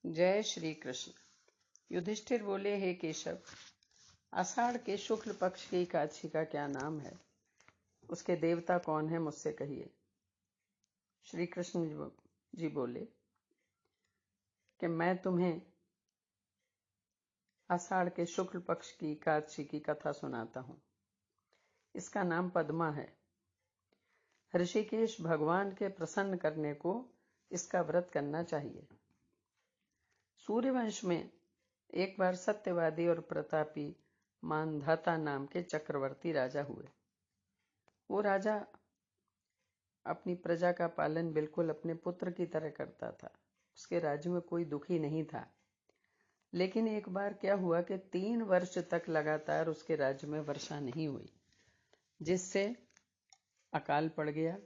जय श्री कृष्ण। युधिष्ठिर बोले, हे केशव, आषाढ़ के शुक्ल पक्ष की एकादशी का क्या नाम है? उसके देवता कौन है, मुझसे कहिए। श्री कृष्ण जी बोले कि मैं तुम्हें आषाढ़ के शुक्ल पक्ष की एकादशी की कथा सुनाता हूं। इसका नाम पद्मा है। ऋषिकेश भगवान के प्रसन्न करने को इसका व्रत करना चाहिए। सूर्यवंश में एक बार सत्यवादी और प्रतापी मानधाता नाम के चक्रवर्ती राजा हुए। वो राजा अपनी प्रजा का पालन बिल्कुल अपने पुत्र की तरह करता था। उसके राज्य में कोई दुखी नहीं था। लेकिन एक बार क्या हुआ कि 3 वर्ष तक लगातार उसके राज्य में वर्षा नहीं हुई, जिससे अकाल पड़ गया।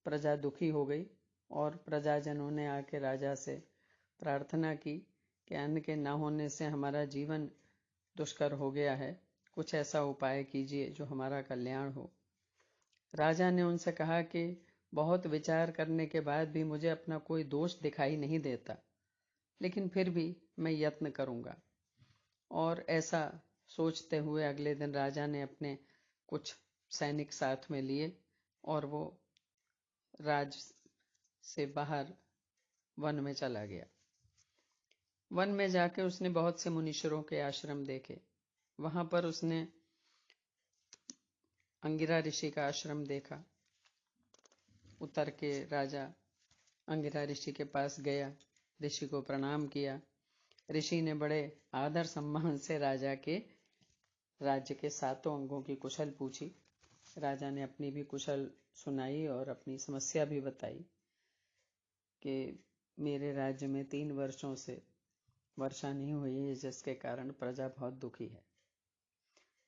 प्रजा दुखी हो गई और प्रजाजनों ने आके राजा से प्रार्थना की कि अन्न के न होने से हमारा जीवन दुष्कर हो गया है, कुछ ऐसा उपाय कीजिए जो हमारा कल्याण हो। राजा ने उनसे कहा कि बहुत विचार करने के बाद भी मुझे अपना कोई दोष दिखाई नहीं देता, लेकिन फिर भी मैं यत्न करूंगा। और ऐसा सोचते हुए अगले दिन राजा ने अपने कुछ सैनिक साथ में लिए और वो राज से बाहर वन में चला गया। वन में जाके उसने बहुत से मुनीश्वरों के आश्रम देखे। वहां पर उसने अंगिरा ऋषि का आश्रम देखा। उतर के राजा अंगिरा ऋषि के पास गया, ऋषि को प्रणाम किया। ऋषि ने बड़े आदर सम्मान से राजा के राज्य के 7 अंगों की कुशल पूछी। राजा ने अपनी भी कुशल सुनाई और अपनी समस्या भी बताई कि मेरे राज्य में 3 वर्षों से वर्षा नहीं हुई है, जिसके कारण प्रजा बहुत दुखी है।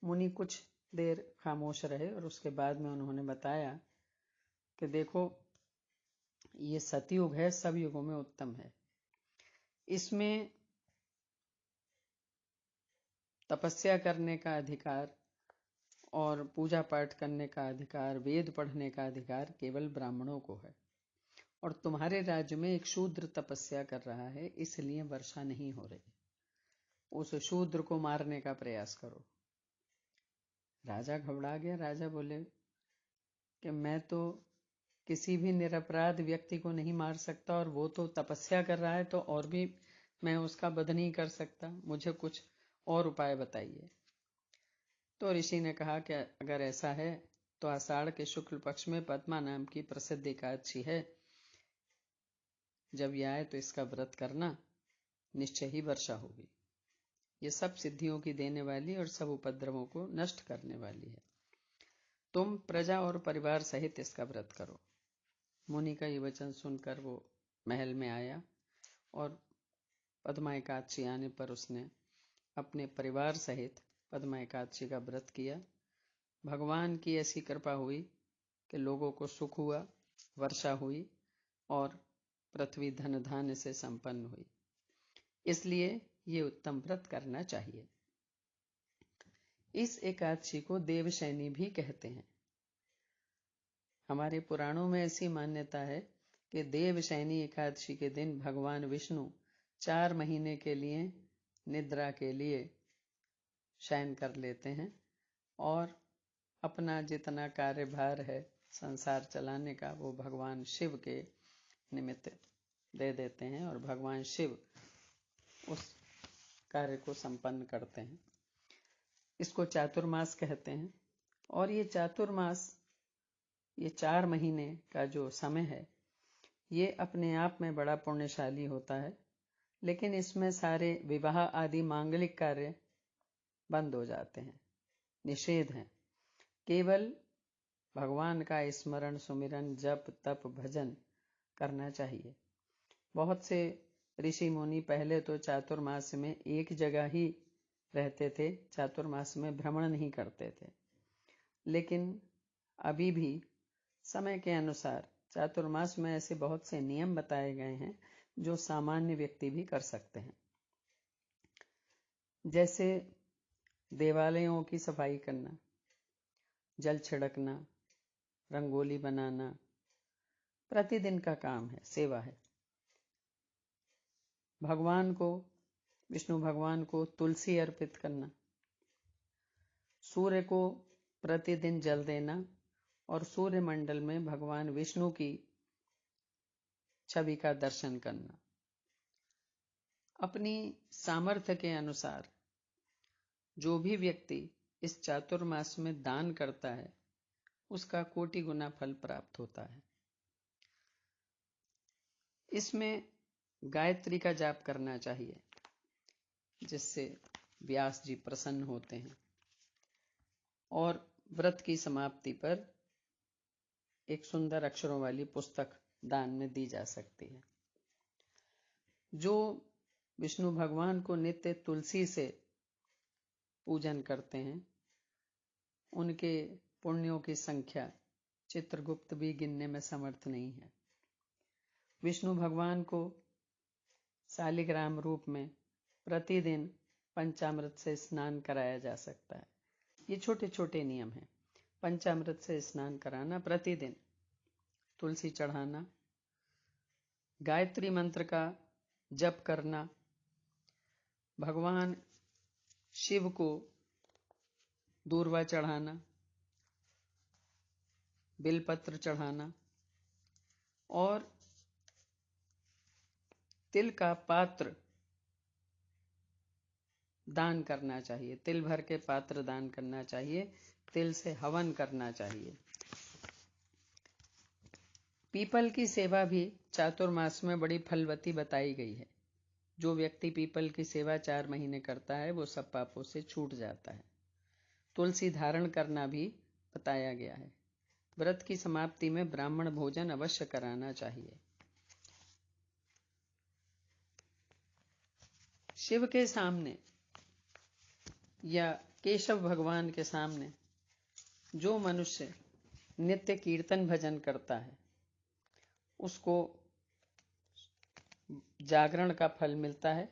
मुनि कुछ देर खामोश रहे और उसके बाद में उन्होंने बताया कि देखो, ये सतयुग है, सब युगों में उत्तम है। इसमें तपस्या करने का अधिकार और पूजा पाठ करने का अधिकार, वेद पढ़ने का अधिकार केवल ब्राह्मणों को है। और तुम्हारे राज्य में एक शूद्र तपस्या कर रहा है, इसलिए वर्षा नहीं हो रही। उस शूद्र को मारने का प्रयास करो। राजा घबरा गया। राजा बोले कि मैं तो किसी भी निरपराध व्यक्ति को नहीं मार सकता, और वो तो तपस्या कर रहा है, तो और भी मैं उसका वध नहीं कर सकता। मुझे कुछ और उपाय बताइए। तो ऋषि ने कहा कि अगर ऐसा है तो आषाढ़ के शुक्ल पक्ष में पद्मा नाम की प्रसिद्ध एकादशी है। जब यह आए तो इसका व्रत करना, निश्चय ही वर्षा होगी। ये सब सिद्धियों की देने वाली और सब उपद्रवों को नष्ट करने वाली है। तुम प्रजा और परिवार सहित इसका व्रत करो। मुनि का ये वचन सुनकर वो महल में आया और पद्मा एकादशी आने पर उसने अपने परिवार सहित पद्मा एकादशी का व्रत किया। भगवान की ऐसी कृपा हुई कि लोगों को सुख हुआ, वर्षा हुई और पृथ्वी धन धान्य से संपन्न हुई। इसलिए ये उत्तम व्रत करना चाहिए। इस एकादशी को देवशैनी भी कहते हैं। हमारे पुराणों में ऐसी मान्यता है कि देवशैनी एकादशी के दिन भगवान विष्णु 4 महीने के लिए निद्रा के लिए शयन कर लेते हैं और अपना जितना कार्यभार है संसार चलाने का, वो भगवान शिव के निमित्त दे देते हैं और भगवान शिव उस कार्य को संपन्न करते हैं। इसको चातुर्मास कहते हैं। और ये चातुर्मास, ये 4 महीने का जो समय है, ये अपने आप में बड़ा पुण्यशाली होता है। लेकिन इसमें सारे विवाह आदि मांगलिक कार्य बंद हो जाते हैं, निषेध हैं। केवल भगवान का स्मरण, सुमिरन, जप, तप, भजन करना चाहिए। बहुत से ऋषि मुनि पहले तो चातुर्मास में एक जगह ही रहते थे, चातुर्मास में भ्रमण नहीं करते थे। लेकिन अभी भी समय के अनुसार चातुर्मास में ऐसे बहुत से नियम बताए गए हैं जो सामान्य व्यक्ति भी कर सकते हैं। जैसे देवालयों की सफाई करना, जल छिड़कना, रंगोली बनाना प्रतिदिन का काम है, सेवा है। विष्णु भगवान को तुलसी अर्पित करना, सूर्य को प्रतिदिन जल देना और सूर्य मंडल में भगवान विष्णु की छवि का दर्शन करना। अपनी सामर्थ्य के अनुसार जो भी व्यक्ति इस चातुर्मास में दान करता है उसका कोटि गुना फल प्राप्त होता है। इसमें गायत्री का जाप करना चाहिए, जिससे व्यास जी प्रसन्न होते हैं, और व्रत की समाप्ति पर एक सुंदर अक्षरों वाली पुस्तक दान में दी जा सकती है। जो विष्णु भगवान को नित्य तुलसी से पूजन करते हैं उनके पुण्यों की संख्या चित्रगुप्त भी गिनने में समर्थ नहीं है। विष्णु भगवान को शालिग्राम रूप में प्रतिदिन पंचामृत से स्नान कराया जा सकता है। ये छोटे छोटे नियम हैं। पंचामृत से स्नान कराना, प्रतिदिन तुलसी चढ़ाना, गायत्री मंत्र का जप करना, भगवान शिव को दूर्वा चढ़ाना, बिलपत्र चढ़ाना और तिल का पात्र दान करना चाहिए। तिल भर के पात्र दान करना चाहिए। तिल से हवन करना चाहिए। पीपल की सेवा भी चातुर्मास में बड़ी फलवती बताई गई है। जो व्यक्ति पीपल की सेवा 4 महीने करता है वो सब पापों से छूट जाता है। तुलसी धारण करना भी बताया गया है। व्रत की समाप्ति में ब्राह्मण भोजन अवश्य कराना चाहिए। शिव के सामने या केशव भगवान के सामने जो मनुष्य नित्य कीर्तन भजन करता है उसको जागरण का फल मिलता है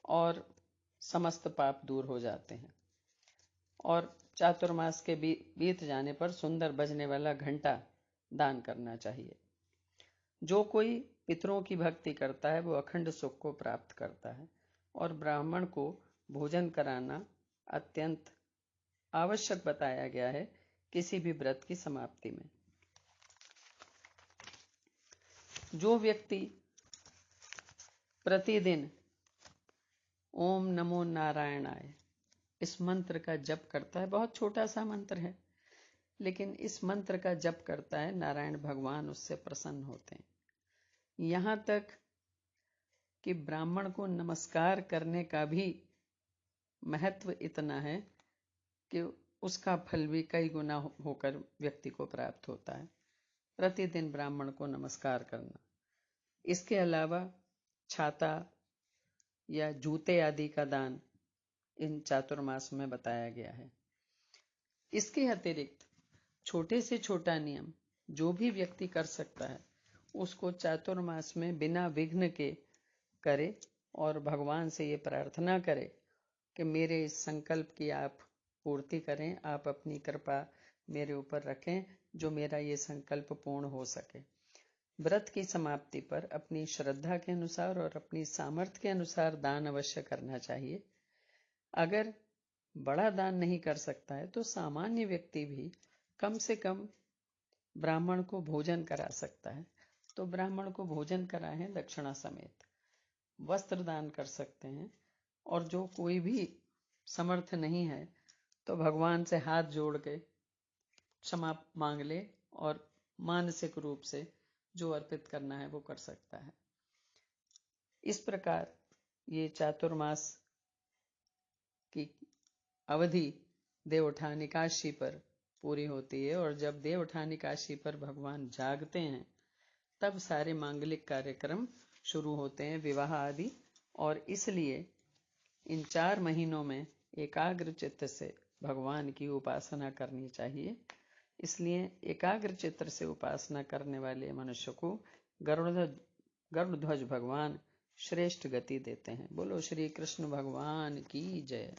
और समस्त पाप दूर हो जाते हैं। और चातुर्मास के बीत जाने पर सुंदर बजने वाला घंटा दान करना चाहिए। जो कोई पितरों की भक्ति करता है वो अखंड सुख को प्राप्त करता है। और ब्राह्मण को भोजन कराना अत्यंत आवश्यक बताया गया है किसी भी व्रत की समाप्ति में। जो व्यक्ति प्रतिदिन ओम नमो नारायणाय इस मंत्र का जप करता है, बहुत छोटा सा मंत्र है, लेकिन इस मंत्र का जप करता है, नारायण भगवान उससे प्रसन्न होते हैं। यहां तक कि ब्राह्मण को नमस्कार करने का भी महत्व इतना है कि उसका फल भी कई गुना होकर व्यक्ति को प्राप्त होता है। प्रतिदिन ब्राह्मण को नमस्कार करना। इसके अलावा छाता या जूते आदि का दान इन चातुर्मास में बताया गया है। इसके अतिरिक्त छोटे से छोटा नियम जो भी व्यक्ति कर सकता है उसको चातुर्मास में बिना विघ्न के करे और भगवान से ये प्रार्थना करे कि मेरे इस संकल्प की आप पूर्ति करें, आप अपनी कृपा मेरे ऊपर रखें, जो मेरा ये संकल्प पूर्ण हो सके। व्रत की समाप्ति पर अपनी श्रद्धा के अनुसार और अपनी सामर्थ्य के अनुसार दान अवश्य करना चाहिए। अगर बड़ा दान नहीं कर सकता है तो सामान्य व्यक्ति भी कम से कम ब्राह्मण को भोजन करा सकता है, तो ब्राह्मण को भोजन कराएं दक्षिणा समेत। वस्त्र दान कर सकते हैं। और जो कोई भी समर्थ नहीं है तो भगवान से हाथ जोड़ के क्षमा मांग ले और मानसिक रूप से जो अर्पित करना है वो कर सकता है। इस प्रकार ये चातुर्मास की अवधि देवउठान एकादशी पर पूरी होती है। और जब देवउठान एकादशी पर भगवान जागते हैं तब सारे मांगलिक कार्यक्रम शुरू होते हैं, विवाह आदि। और इसलिए इन 4 महीनों में एकाग्र चित्त से भगवान की उपासना करनी चाहिए। इसलिए एकाग्र चित्त से उपासना करने वाले मनुष्य को गरुड़ध्वज भगवान श्रेष्ठ गति देते हैं। बोलो श्री कृष्ण भगवान की जय।